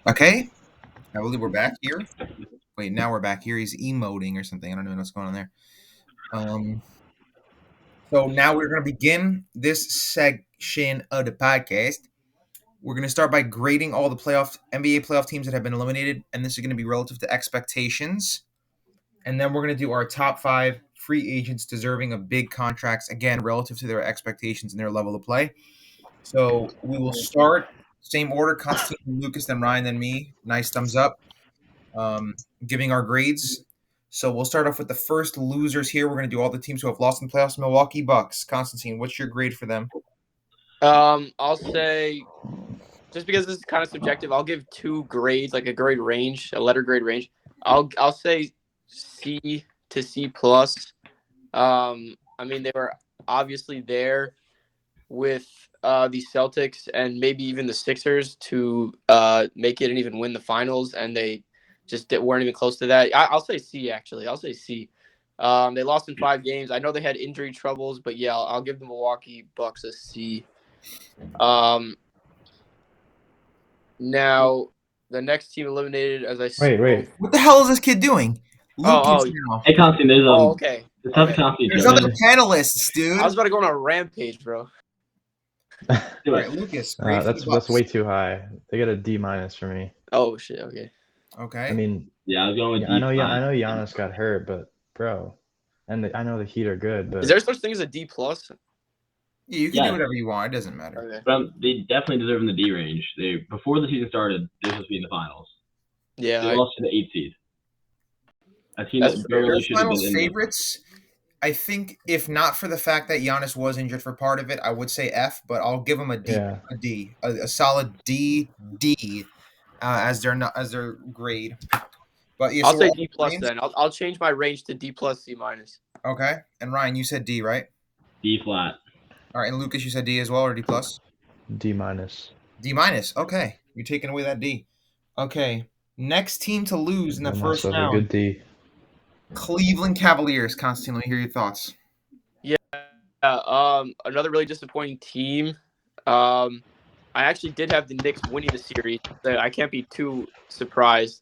Okay, I believe we're back here. Wait, now we're back here. He's emoting or something. I don't know what's going on there. Um, so now we're going to begin this section of the podcast. We're going to start by grading all the NBA playoff teams that have been eliminated, and this is going to be relative to expectations. And then we're going to do our top 5 free agents deserving of big contracts, again, relative to their expectations and their level of play. So we will start, same order, Constantine and Lucas, then Ryan, then me. Nice thumbs up. Giving our grades. So we'll start off with the first losers here. We're going to do all the teams who have lost in the playoffs. Milwaukee Bucks. Constantine, what's your grade for them? I'll say, just because this is kind of subjective, I'll give 2 grades, like a grade range, a letter grade range. I'll say C to C plus. I mean, they were obviously there with the Celtics and maybe even the Sixers to make it and even win the finals, and they just weren't even close to that. I'll say C, actually. I'll say C. They lost in 5 games. I know they had injury troubles, but yeah, I'll give the Milwaukee Bucks a C. Now, the next team eliminated, as I said. Wait. What the hell is this kid doing? Lucas now. Hey, Constantine, there's okay. It's tough Constantine. There's other panelists, dude. I was about to go on a rampage, bro. All right, Lucas. That's way too high. They get a D- for me. Oh shit. Okay. Okay. I mean, yeah, I was going with D. I know Giannis got hurt, but bro, and I know the Heat are good, but is there such thing as a D plus? Yeah, you can do whatever you want. It doesn't matter. Okay. But they definitely deserve in the D range. Before the season started, they were supposed to be in the finals. Yeah. They lost to the 8th seed. A team That's that barely should have been in favorites. I think if not for the fact that Giannis was injured for part of it, I would say F, but I'll give him a D, a solid D as their grade. But yeah, I'll say D plus then. I'll change my range to D plus C minus. Okay, and Ryan, you said D, right? D flat. All right, and Lucas, you said D as well, or D plus? D minus. D minus. Okay, you're taking away that D. Okay, next team to lose in the first round. A good D. Cleveland Cavaliers. Constantine, let me hear your thoughts. Yeah. Another really disappointing team. I actually did have the Knicks winning the series. I can't be too surprised.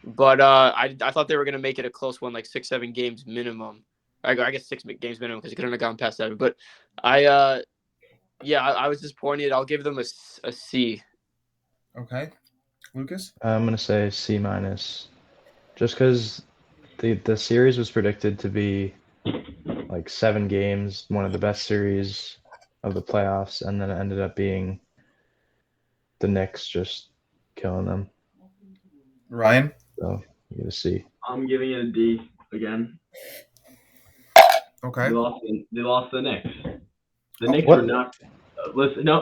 But I thought they were going to make it a close one, like 6-7 games minimum. I guess 6 games minimum because it couldn't have gone past 7. But I was disappointed. I'll give them a C. Okay. Lucas? I'm going to say C minus. Just because the series was predicted to be like 7 games, one of the best series of the playoffs, and then it ended up being the Knicks just killing them. Ryan? So you get a C. I'm giving it a D again. Okay. They lost the Knicks. The Knicks were not.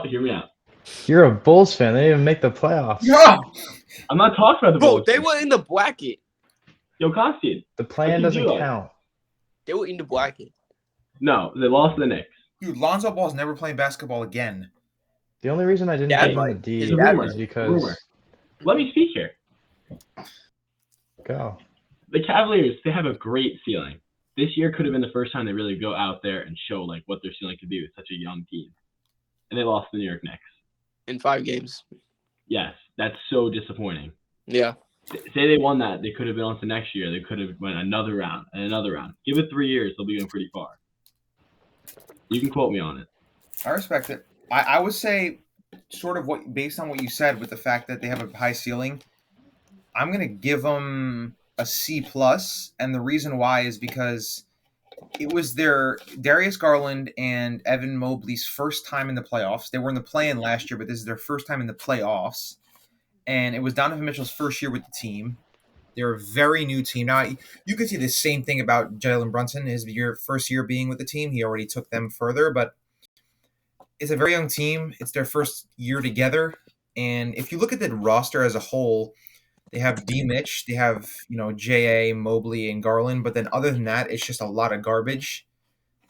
Hear me out. You're a Bulls fan. They didn't even make the playoffs. No! I'm not talking about the Bulls. Bro, they were in the bracket. Yo, Constantine. The plan doesn't count. They were in the bracket. No, they lost the Knicks. Dude, Lonzo Ball's never playing basketball again. The only reason I didn't give him a D is because... Let me speak here. Go. The Cavaliers, they have a great ceiling. This year could have been the first time they really go out there and show like what their ceiling could be with such a young team. And they lost the New York Knicks. In 5 games. Yes, that's so disappointing. Yeah. Say they won that, they could have been on to next year. They could have went another round and another round. Give it 3 years, they'll be going pretty far. You can quote me on it. I respect it. I would say sort of based on what you said with the fact that they have a high ceiling, I'm going to give them a C plus, and the reason why is because it was their Darius Garland and Evan Mobley's first time in the playoffs. They were in the play-in last year, but this is their first time in the playoffs. And it was Donovan Mitchell's first year with the team. They're a very new team. Now, you could see the same thing about Jalen Brunson, his first year being with the team. He already took them further, but it's a very young team. It's their first year together. And if you look at the roster as a whole, they have D. Mitch, they have, J.A., Mobley, and Garland. But then other than that, it's just a lot of garbage.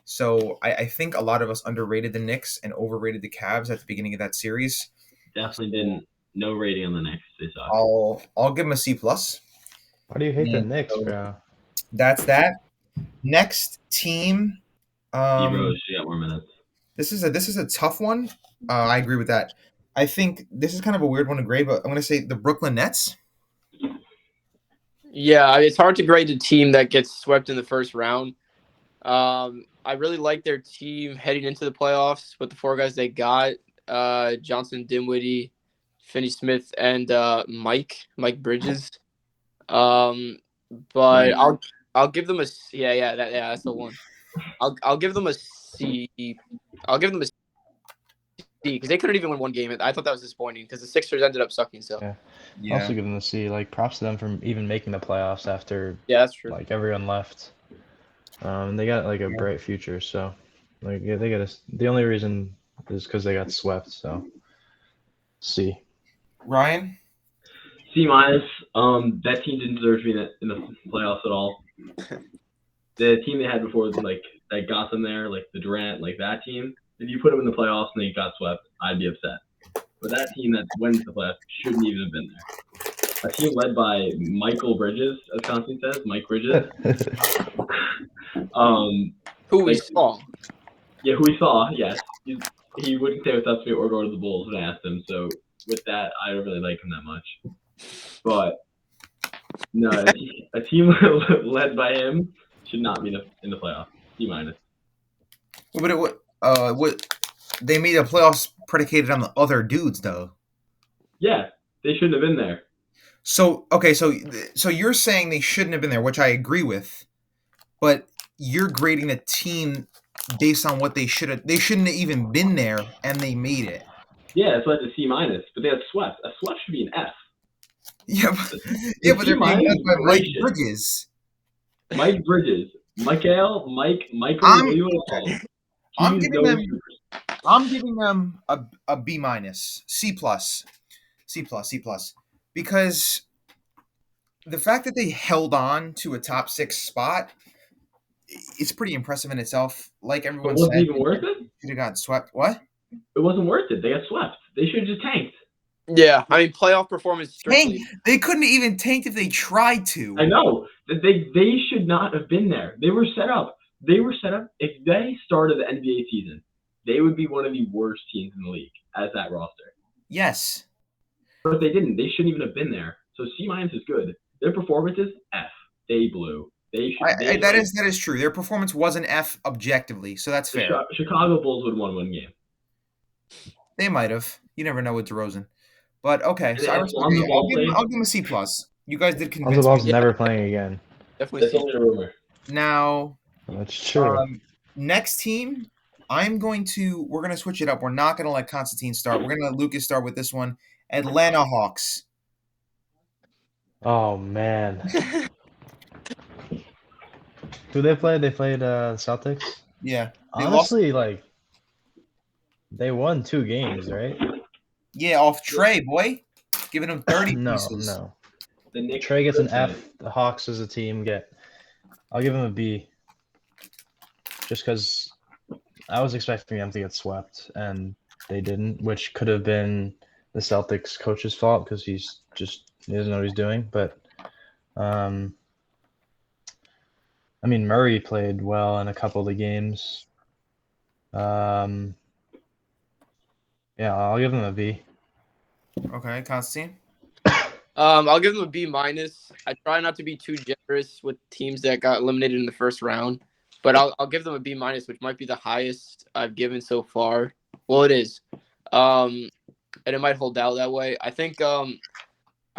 So I think a lot of us underrated the Knicks and overrated the Cavs at the beginning of that series. Definitely didn't. No rating on the Knicks. They suck. I'll give them a C plus. Why do you hate the Knicks, bro? That's that. Next team. D-Rose, she got more minutes. This is a tough one. I agree with that. I think this is kind of a weird one to grade, but I'm going to say the Brooklyn Nets. Yeah, I mean, it's hard to grade a team that gets swept in the first round. I really like their team heading into the playoffs with the four guys they got: Johnson, Dinwiddie, Finney Smith, and Mike Bridges. But Nice. I'll give them a that's the one. I'll give them a C. I'll give them a C because they couldn't even win one game. I thought that was disappointing because the Sixers ended up sucking. So Yeah. Yeah. Also give them the C. Like props to them for even making the playoffs after yeah, that's true. like everyone left. They got like a Yeah. bright future. So like yeah, they got a. The only reason is because they got swept. So C. Ryan. C-. That team didn't deserve to be in the playoffs at all. The team they had before, like that got them there, like the Durant, like that team. If you put them in the playoffs and they got swept, I'd be upset. But that team that went to the playoffs shouldn't even have been there. A team led by Michael Bridges, as Constantine says, Mike Bridges. Who we like- saw. Yeah, who we saw, yes. He wouldn't stay with us or go to the Bulls when I asked him. So with that, I don't really like him that much. But no, a team led by him should not be in the playoffs. C-. But what they made the playoffs predicated on the other dudes though. Yeah, they shouldn't have been there. So okay, so you're saying they shouldn't have been there, which I agree with, but you're grading a team based on what they should have. They shouldn't have even been there, and they made it. Yeah, that's why it's a C-, but they had swept. A swept should be an F. Yeah, but, The yeah, but they're being C- led by Mike gracious. Bridges. Mike Bridges. Michael, Michael, I'm- what do you want to call him? I'm He's giving no them- super- I'm giving them a B minus, C plus, because the fact that they held on to a top 6 spot is pretty impressive in itself. Like But everyone wasn't said, even worth it? should have got swept. What? It wasn't worth it. They got swept. They should have just tanked. Yeah, I mean playoff performance strictly. Tank. They couldn't even tank if they tried to. I know. They should not have been there. They were set up. If they started the NBA season, they would be one of the worst teams in the league as that roster. Yes. But if they didn't, they shouldn't even have been there. So C- is good. Their performances, F. They blew. They should. That is true. Their performance was an F objectively, so that's fair. Chicago Bulls would have won one game. They might have. You never know with DeRozan. But okay, so And Lonzo Ball I'll give him a C plus. You guys did Lonzo convince Ball's me. never playing again. Definitely. That's C. only a rumor. Now, That's true. next team, we're going to switch it up. We're not going to let Constantine start. We're going to let Lucas start with this one. Atlanta Hawks. Oh man. Who they played? They played Celtics. Yeah. They Honestly, like they won 2 games, right? Yeah, off Trey, boy. Giving him 30 No, pieces. no. The Knicks Trey gets an F. The Hawks as a team I'll give him a B. Just because I was expecting them to get swept, and they didn't, which could have been the Celtics coach's fault because he doesn't know what he's doing. But, I mean, Murray played well in a couple of the games. Yeah, I'll give him a B. Okay, Constantine. I'll give them a B minus. I try not to be too generous with teams that got eliminated in the first round, but I'll give them a B minus, which might be the highest I've given so far. Well, it is, and it might hold out that way. I think. I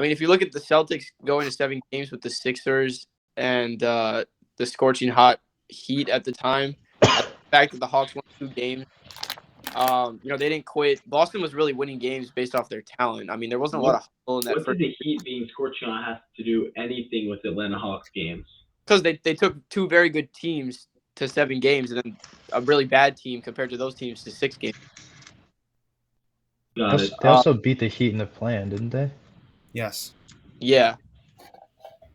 mean, if you look at the Celtics going to 7 games with the Sixers and the scorching hot Heat at the time, the fact that the Hawks won 2 games. They didn't quit. Boston was really winning games based off their talent. I mean, there wasn't a lot of hustle in that What first. did the Heat being scorching on have to do anything with the Atlanta Hawks games? Because they took 2 very good teams to 7 games, and then a really bad team compared to those teams to 6 games. Got it. They also beat the Heat in the plan, didn't they? Yes. Yeah,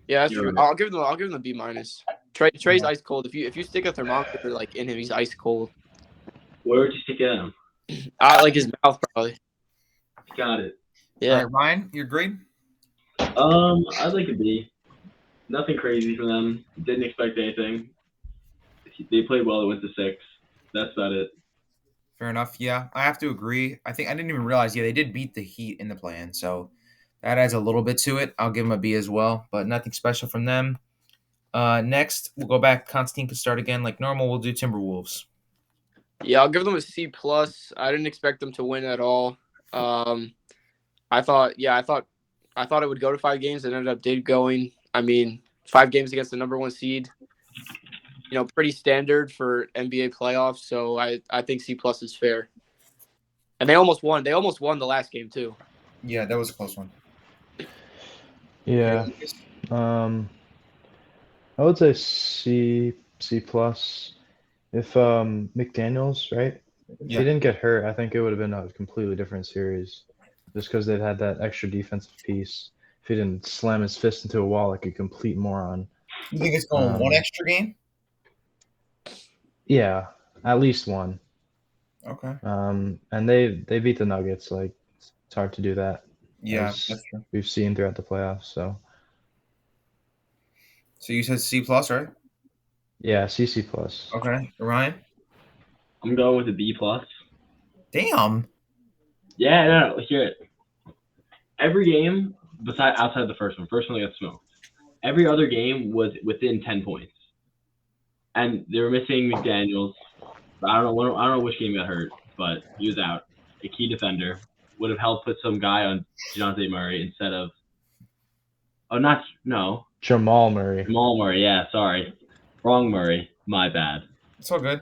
that's You're true. right. I'll give them a B minus. Trey's ice cold. If you stick a thermometer like in him, he's ice cold. Where would you stick it at him? Like his mouth probably. Got it. Yeah. All right, Ryan, your grade? I'd like a B. Nothing crazy from them. Didn't expect anything. They played well. They went to 6. That's about it. Fair enough. Yeah, I have to agree. I think I didn't even realize. Yeah, they did beat the Heat in the play-in, so that adds a little bit to it. I'll give them a B as well, but nothing special from them. Next, we'll go back. Constantine can start again like normal. We'll do Timberwolves. Yeah, I'll give them a C plus. I didn't expect them to win at all. I thought it would go to 5 games. It ended up did going. I mean, 5 games against the number one seed. Pretty standard for NBA playoffs. So I think C plus is fair. And they almost won. They almost won the last game too. Yeah, that was a close one. Yeah. I would say C plus. If McDaniels, right? If he Yeah. didn't get hurt, I think it would have been a completely different series, just because they'd had that extra defensive piece. If he didn't slam his fist into a wall like a complete moron. You think it's going one extra game? Yeah, at least one. Okay. And they beat the Nuggets. Like it's hard to do that. Yeah, as that's true. we've seen throughout the playoffs. So you said C plus, right? yeah, CC plus. Okay, Ryan. I'm going with a B plus. Damn. Yeah, no, hear it. Every game, outside the first one they got smoked. Every other game was within 10 points, and they were missing McDaniels. I don't know which game got hurt, but he was out. A key defender would have helped put some guy on DeJounte Murray instead of. Jamal Murray. Jamal Murray. Yeah, sorry, wrong Murray. My bad. It's all good.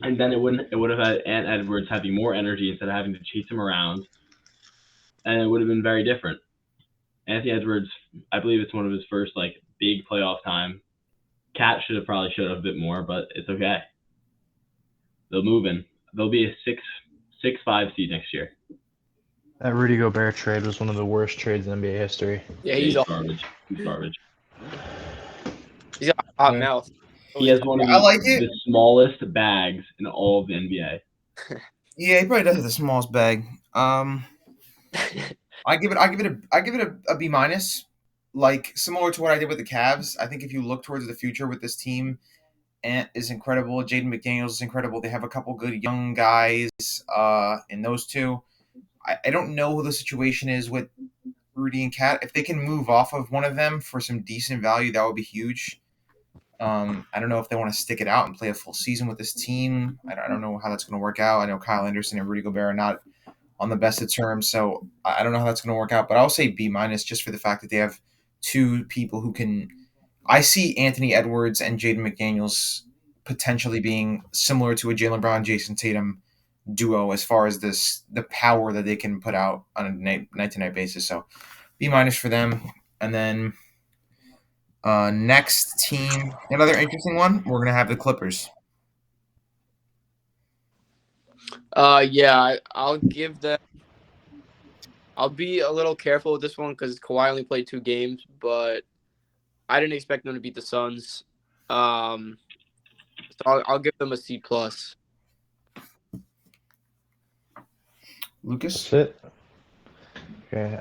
And then it would have had Ant Edwards having more energy instead of having to chase him around, and it would have been very different. Anthony Edwards, I believe it's one of his first big playoff time. Cat should have probably showed up a bit more, but it's okay. They'll move in. They'll be a 6-5 seed next year. That Rudy Gobert trade was one of the worst trades in NBA history. Yeah, he's garbage. He's garbage. He's got a hot mouth. He has one of the smallest bags in all of the NBA. Yeah, he probably does have the smallest bag. I give it a B minus. Like similar to what I did with the Cavs. I think if you look towards the future with this team, Ant is incredible. Jaden McDaniels is incredible. They have a couple good young guys in those two. I don't know who the situation is with Rudy and Cat. If they can move off of one of them for some decent value, that would be huge. I don't know if they want to stick it out and play a full season with this team. I don't know how that's going to work out. I know Kyle Anderson and Rudy Gobert are not on the best of terms, so I don't know how that's going to work out. But I'll say B minus just for the fact that they have two people who can. I see Anthony Edwards and Jaden McDaniels potentially being similar to a Jaylen Brown, Jason Tatum duo as far as the power that they can put out on a night-to-night basis. So B minus for them, and then. Next team, another interesting one. We're gonna have the Clippers. Yeah, I'll give them. I'll be a little careful with this one because Kawhi only played 2 games, but I didn't expect them to beat the Suns. So I'll give them a C plus. Lucas. That's it. Okay.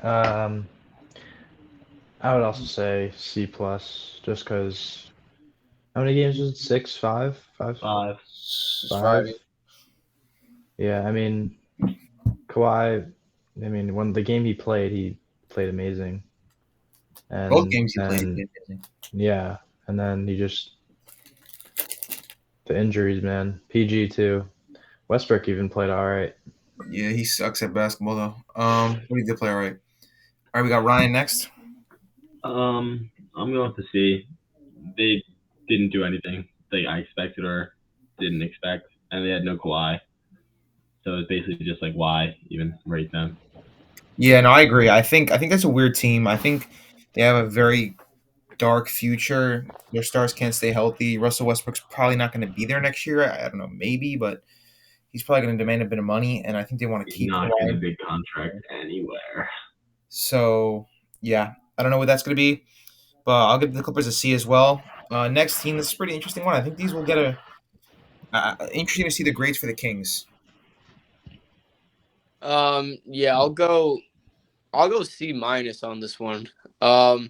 I would also say C plus, just because. How many games was it? 6, 5, 5, 5. 5. Yeah, I mean, Kawhi. I mean, when the game he played amazing. And, Both games he played amazing. Yeah, and then the injuries, man. PG too. Westbrook even played all right. Yeah, he sucks at basketball though. He did play all right. All right, we got Ryan next. I'm going to C. They didn't do anything that I expected or didn't expect, and they had no Kawhi. So it's basically just why even rate them? Yeah, no, I agree. I think that's a weird team. I think they have a very dark future. Their stars can't stay healthy. Russell Westbrook's probably not going to be there next year. I don't know, maybe, but he's probably going to demand a bit of money, and I think they want to keep not Kawhi. getting a big contract anywhere. So yeah, I don't know what that's going to be, but I'll give the Clippers a C as well. Next team, this is a pretty interesting one. I think these will get interesting to see the grades for the Kings. Yeah, I'll go C minus on this one. I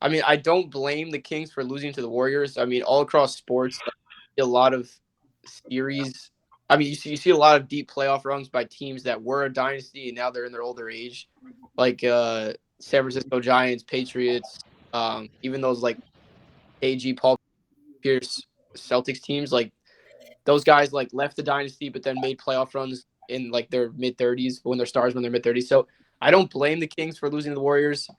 mean, I don't blame the Kings for losing to the Warriors. I mean, all across sports, a lot of series I mean, you see a lot of deep playoff runs by teams that were a dynasty and now they're in their older age, like San Francisco Giants, Patriots, even those like AG Paul Pierce Celtics teams. Like those guys like left the dynasty but then made playoff runs in like their mid-30s when they're stars when they're mid-30s. So I don't blame the Kings for losing to the Warriors,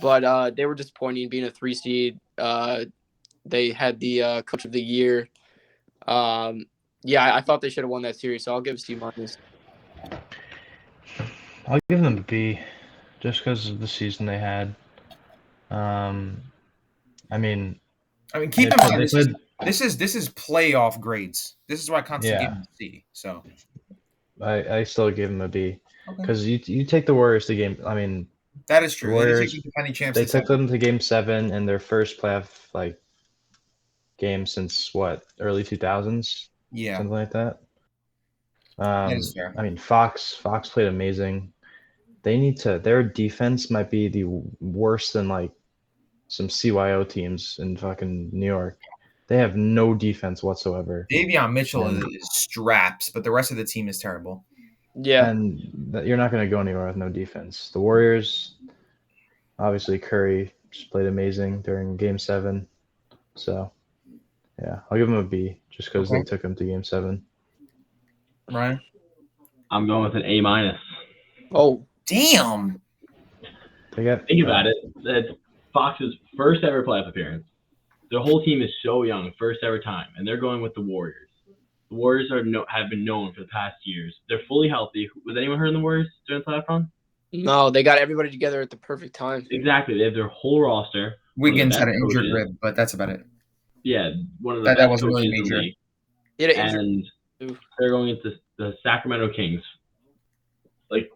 but they were disappointing being a 3 seed. They had the coach of the year. Yeah, I thought they should have won that series, so I'll give C minus. I'll give them a B, just because of the season they had. I mean, keep they in played, mind they played. this is playoff grades. This is why Constantine gave Yeah, him a C. So I still give them a B, okay, because you take the Warriors to game. I mean, that is the true. They did take Warriors, the defending champs they to took seven. them to Game 7 in their first playoff game since what, early 2000s, Yeah, something like that. that is fair. I mean, Fox played amazing. They need to. Their defense might be the worse than like some CYO teams in fucking New York. They have no defense whatsoever, Davion Mitchell and is straps, but the rest of the team is terrible. Yeah, you're not going to go anywhere with no defense. The Warriors, obviously, Curry just played amazing during Game 7. So, yeah, I'll give them a B just because Okay. they took them to Game 7. Ryan? I'm going with an A minus. Oh, Damn. They got Think about it. That's Fox's first ever playoff appearance. Their whole team is so young, first ever time, and they're going with the Warriors. The Warriors have been known for the past years. They're fully healthy. Was anyone hurt in the Warriors during the playoff run? no, they got everybody together at the perfect time. Exactly. They have their whole roster. Wiggins best had an injured coaches. rib, but that's about it. Yeah, one of the That best wasn't coaches really in the major. league. He had an injury. And too. they're going into the Sacramento Kings. Like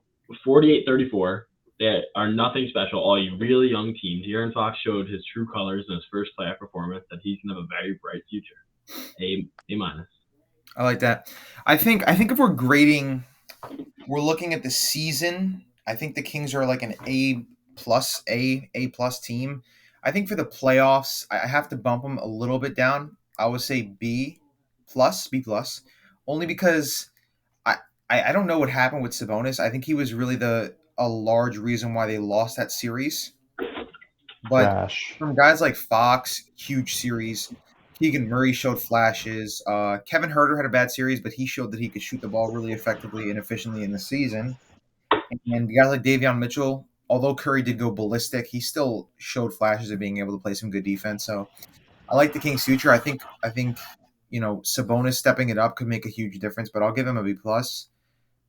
48-34. They are nothing special. All really young teams. Aaron Fox showed his true colors in his first playoff performance that he's gonna have a very bright future. A minus. I like that. I think if we're grading, we're looking at the season. I think the Kings are like an A plus team. I think for the playoffs, I have to bump them a little bit down. I would say B plus, only because I don't know what happened with Sabonis. I think he was really a large reason why they lost that series. But trash. from guys like Fox, huge series. Keegan Murray showed flashes. Kevin Herter had a bad series, but he showed that he could shoot the ball really effectively and efficiently in the season. And guys like Davion Mitchell, although Curry did go ballistic, he still showed flashes of being able to play some good defense. So I like the Kings' future. I think Sabonis stepping it up could make a huge difference, but I'll give him a B plus.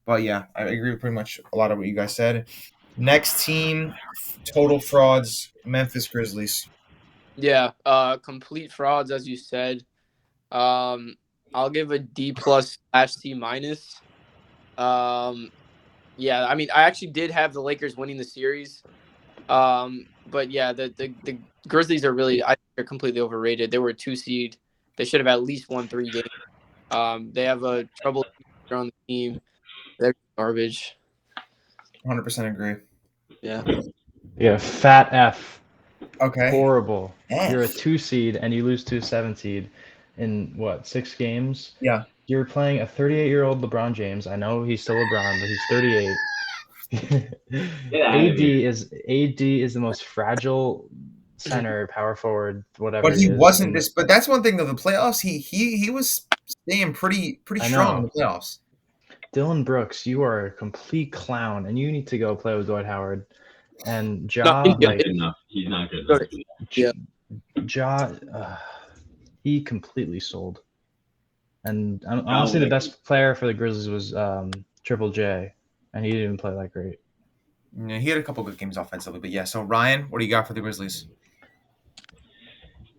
But yeah, I agree with pretty much a lot of what you guys said. Next team, total frauds, Memphis Grizzlies. Yeah, complete frauds, as you said. I'll give a D plus / C minus. Yeah, I mean, I actually did have the Lakers winning the series. But yeah, the Grizzlies are really, I think they're completely overrated. They were a 2 seed. They should have at least won 3 games. They have a trouble on the team. They're garbage. 100% agree. Yeah. Yeah, fat F. Okay. Horrible. F. You're a 2 seed and you lose to a 7 seed in what, 6 games? Yeah. You're playing a 38-year-old LeBron James. I know he's still LeBron, but he's 38. AD is the most fragile center, power forward, whatever But he is. wasn't this. But that's one thing though. The playoffs, he was staying pretty I strong in know. the playoffs. Dylan Brooks, you are a complete clown, and you need to go play with Dwight Howard. And No, Ja, he's He's not like good enough. He's not good enough. Yeah. Ja, he completely sold. And honestly, the best player for the Grizzlies was Triple J, and he didn't even play that great. Yeah, he had a couple good games offensively, but yeah. So Ryan, what do you got for the Grizzlies?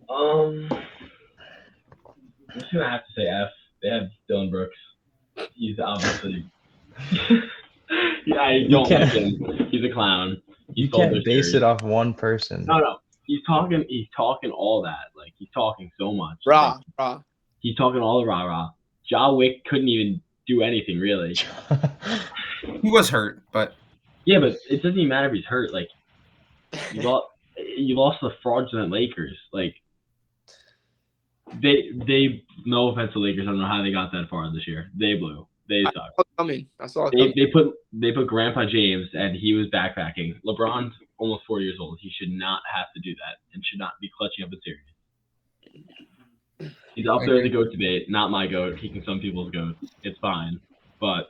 I'm just gonna have to say F. They have Dylan Brooks. He's obviously. Yeah, I don't like him. He's a clown. You can't base it off one person. No. He's talking all that. Like he's talking so much. Rah. He's talking all the rah. Ja Wick couldn't even do anything really. He was hurt, but Yeah, but it doesn't even matter if he's hurt. Like you lost the fraudulent Lakers. Like They no offense to Lakers, I don't know how they got that far this year. They blew. They I suck. saw it coming. I saw it They coming. they put Grandpa James and he was backpacking. LeBron's almost 4 years old. He should not have to do that and should not be clutching up a series. He's up there in the GOAT debate. Not my GOAT. He can some people's GOAT. It's fine, but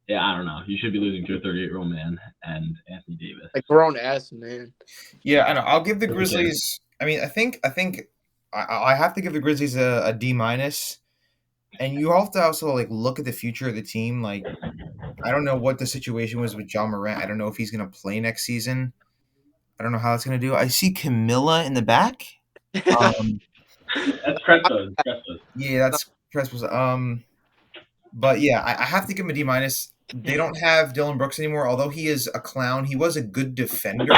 yeah, I don't know. You should be losing to a 38-year-old man and Anthony Davis. Like grown ass man. Yeah, I know. I'll give the Okay. Grizzlies. I mean, I think I have to give the Grizzlies a D minus. And you have to also like look at the future of the team. Like, I don't know what the situation was with John Morant. I don't know if he's going to play next season. I don't know how that's going to do. I see Camilla in the back. That's Crespo's. Yeah, that's Crespo's. But yeah, I have to give him a D minus. They don't have Dylan Brooks anymore, although he is a clown. He was a good defender,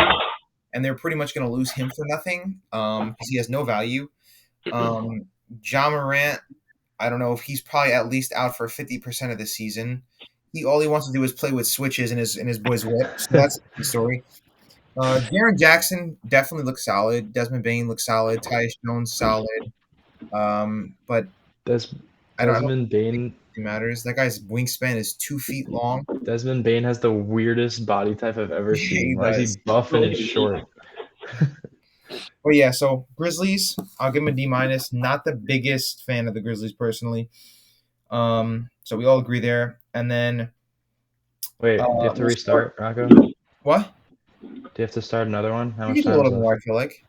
and they're pretty much going to lose him for nothing because he has no value. John Morant, I don't know if he's probably at least out for 50% of the season. All he wants to do is play with switches in his boy's whip. So that's the story. Jaren Jackson definitely looks solid. Desmond Bain looks solid. Tyus Jones solid. But I don't Desmond Bain. think it matters. That guy's wingspan is 2 feet long. Desmond Bain has the weirdest body type I've ever He seen. Why is does. he buff and is short? But yeah, so Grizzlies, I'll give him a D minus. Not the biggest fan of the Grizzlies personally. So we all agree there. And then Wait, do you have to we'll restart, Rocco? Do what? you have to start another one? How We much can do a time is little more. I left? feel like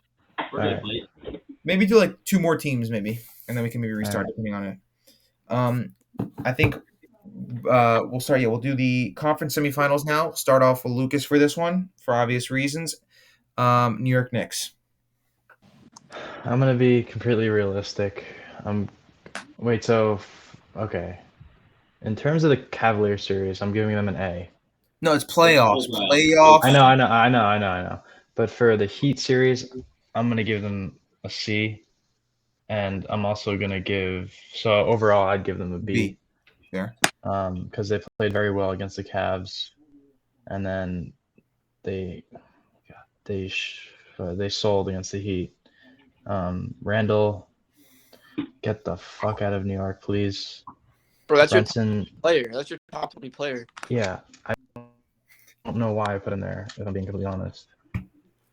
We're gonna Alright. play. maybe do like 2 more teams, maybe, and then we can maybe restart depending on it. I think we'll start. Yeah, we'll do the conference semifinals now. Start off with Lucas for this one for obvious reasons. New York Knicks. I'm gonna be completely realistic. Okay. In terms of the Cavalier series, I'm giving them an A. No, it's playoffs. Playoffs. I know. But for the Heat series, I'm gonna give them a C, and I'm also gonna overall I'd give them a B. B. Fair. Because they played very well against the Cavs, and then they sold against the Heat. Randall, get the fuck out of New York, please. Bro, that's Brunson, your top player. That's your top 20 player. yeah, I don't know why I put him there, if I'm being completely honest.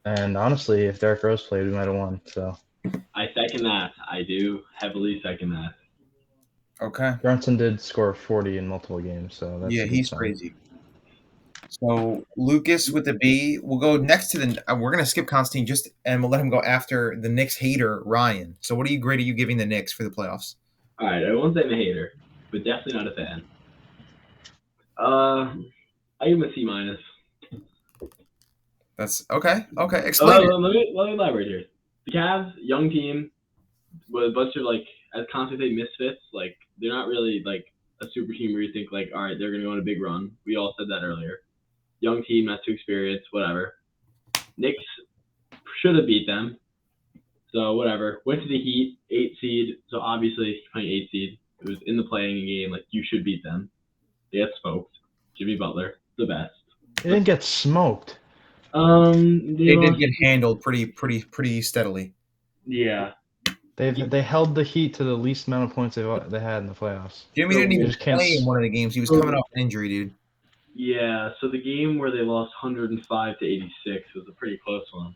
And honestly, if Derrick Rose played, we might have won. So I second that. I do heavily second that. Okay. Brunson did score 40 in multiple games, so that's Yeah, a good he's sign. crazy. So Lucas with the B. We'll go next to the. We're gonna skip Constantine and we'll let him go after the Knicks hater Ryan. So what grade are you giving the Knicks for the playoffs? All right, I won't say I'm a hater, but definitely not a fan. I give him a C minus. That's okay. Okay, explain it. Let me elaborate here. The Cavs, young team, with a bunch of as Constantine misfits. Like they're not really like a super team where you think like, all right, they're gonna go on a big run. We all said that earlier. Young team, not too experienced, whatever. Knicks should have beat them. So whatever. Went to the Heat, 8 seed. So obviously playing 8 seed. It was in the playing game. Like you should beat them. They got smoked. Jimmy Butler, the best. They didn't get smoked. They did get handled pretty steadily. Yeah. They held the Heat to the least amount of points they had in the playoffs. Jimmy So didn't They even just can't play in s- one of the games. He was coming off an injury, dude. Yeah. So the game where they lost 105 to 86 was a pretty close one.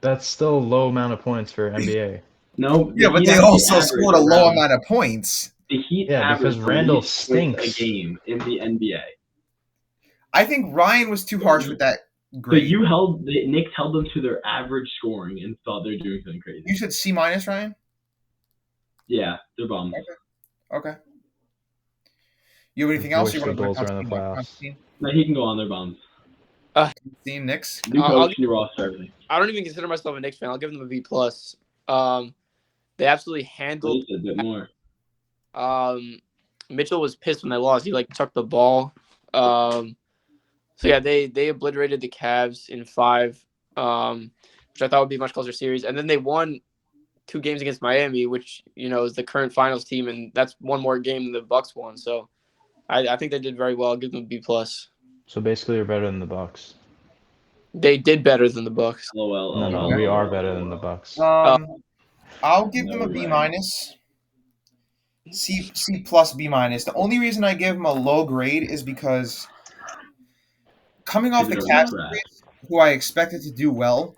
That's still a low amount of points for NBA. No. Yeah, but Heat they actually also averaged scored a low around- amount of points. The Heat Yeah, because averaged the Randall least points stinks. a game in the NBA. I think Ryan was too harsh with that So grade. the Knicks held them to their average scoring and thought they're doing something crazy. You said C minus, Ryan? Yeah, they're bums. Okay. You have anything else Wish you the want to Bulls were in the playoffs. Constantine? No, he can go on. They're bums. Team Knicks? New I'll coach, new roster, everything. I don't even consider myself a Knicks fan. I'll give them a B plus. They absolutely handled. Please, a bit more. Mitchell was pissed when they lost. He tucked the ball. So yeah, they obliterated the Cavs in 5, which I thought would be a much closer series. And then they won 2 games against Miami, which is the current finals team, and that's one more game than the Bucks won. So I think they did very well. I'll give them a B plus. So basically, they're better than the Bucks. They did better than the Bucks. LOL. No, LOL. we are better than the Bucks. I'll give them No a B way. minus. C plus B minus. The only reason I give them a low grade is because coming off the They're Cavs trash. series, who I expected to do well,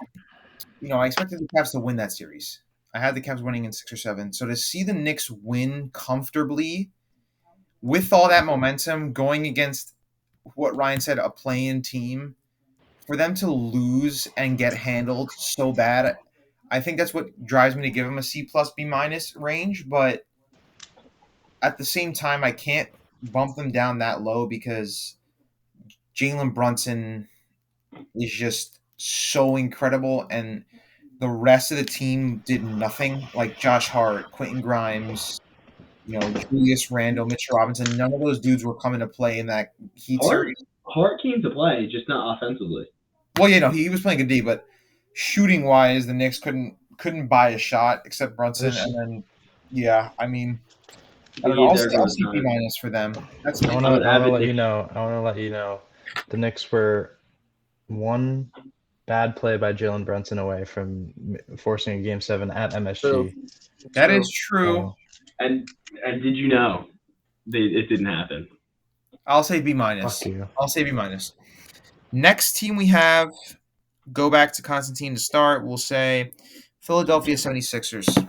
I expected the Cavs to win that series. I had the Cavs winning in 6 or 7. So to see the Knicks win comfortably with all that momentum going against what Ryan said, a play-in team, for them to lose and get handled so bad, I think that's what drives me to give them a C plus B minus range. But at the same time, I can't bump them down that low because Jalen Brunson is just so incredible, and the rest of the team did nothing. Like Josh Hart, Quentin Grimes, Julius Randle, Mitchell Robinson. None of those dudes were coming to play in that Heat Hart, series. Hart came to play, just not offensively. Well, he was playing good D, but shooting wise, the Knicks couldn't buy a shot except Brunson, and then I mean, I They don't know. gave I'll Derrick say I'll Rose say B time. minus for them. That's I me. wanna I'm an I wanna avid let you Knicks. know. I wanna let you know, the Knicks were one bad play by Jalen Brunson away from forcing a Game 7 at MSG. That is true. So, And did you know it didn't happen? I'll say B minus. fuck you. I'll say B minus. Next team we have, go back to Constantine to start. We'll say Philadelphia 76ers.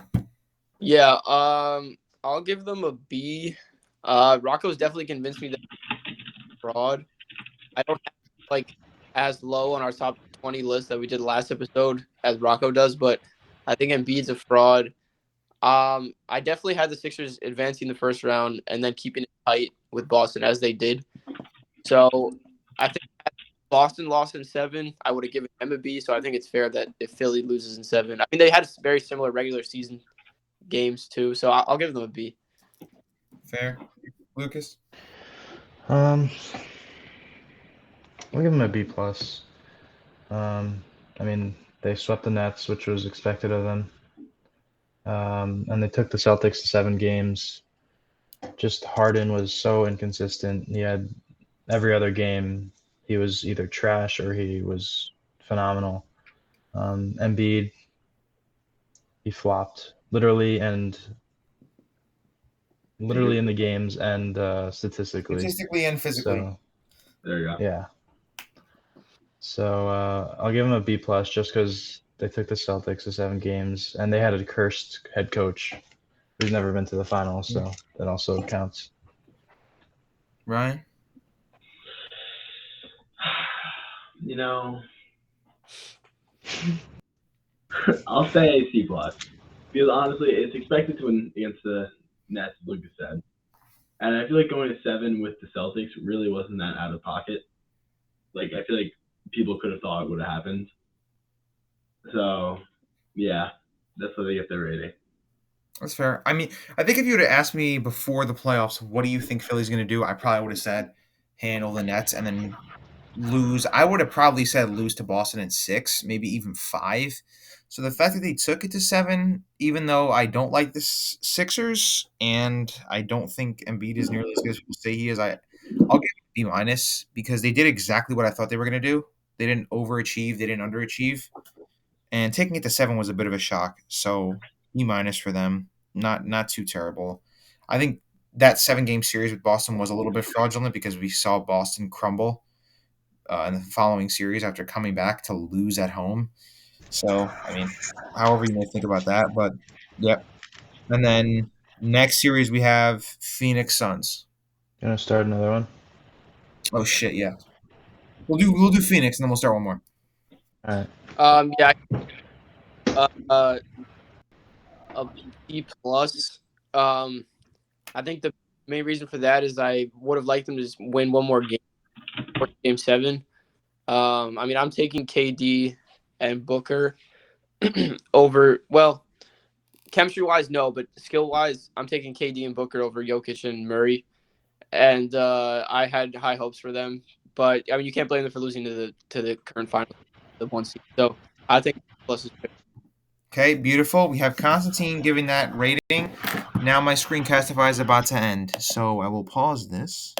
Yeah, I'll give them a B. Rocco's definitely convinced me that fraud. I don't have like as low on our top 20 list that we did last episode as Rocco does, but I think Embiid's a fraud. I definitely had the Sixers advancing the first round and then keeping it tight with Boston as they did. So I think if Boston lost in 7, I would have given them a B. So I think it's fair that if Philly loses in 7, I mean they had very similar regular season games too, so I'll give them a B. Fair. Lucas? I'll give them a B plus. I mean, they swept the Nets, which was expected of them. And they took the Celtics to 7 games. Just Harden was so inconsistent. He had every other game, he was either trash or he was phenomenal. Embiid, he flopped literally in the games and statistically. Statistically and physically. So There you go. yeah. So I'll give him a B plus just because they took the Celtics to 7 games and they had a cursed head coach who's never been to the finals, so that also counts. Ryan? I'll say C plus because honestly, it's expected to win against the Nets, as Lucas said, and I feel like going to 7 with the Celtics really wasn't that out of pocket. Like I feel like people could have thought it would have happened. So yeah, that's what they get their rating. That's fair. I mean, I think if you would have asked me before the playoffs, what do you think Philly's going to do? I probably would have said handle the Nets and then lose. I would have probably said lose to Boston in 6, maybe even 5. So the fact that they took it to 7, even though I don't like the Sixers and I don't think Embiid is nearly as good as people say he is, I'll give it B minus because they did exactly what I thought they were going to do. They didn't overachieve. They didn't underachieve. And taking it to 7 was a bit of a shock. So B minus for them. Not too terrible. I think that 7-game series with Boston was a little bit fraudulent because we saw Boston crumble in the following series after coming back to lose at home. So, I mean, however you may think about that, but yep. And then next series we have Phoenix Suns. You want to start another one? Oh shit, yeah. We'll do Phoenix and then we'll start one more. All right. Yeah. A B plus. I think the main reason for that is I would have liked them to just win one more game, Game 7. I mean, I'm taking KD and Booker over. Well, chemistry wise, no, but skill wise, I'm taking KD and Booker over Jokic and Murray. And I had high hopes for them, but I mean, you can't blame them for losing to the current final, the 1 seed. So I think plus is fair. Okay, beautiful. We have Constantine giving that rating. Now my screencastify is about to end, so I will pause this.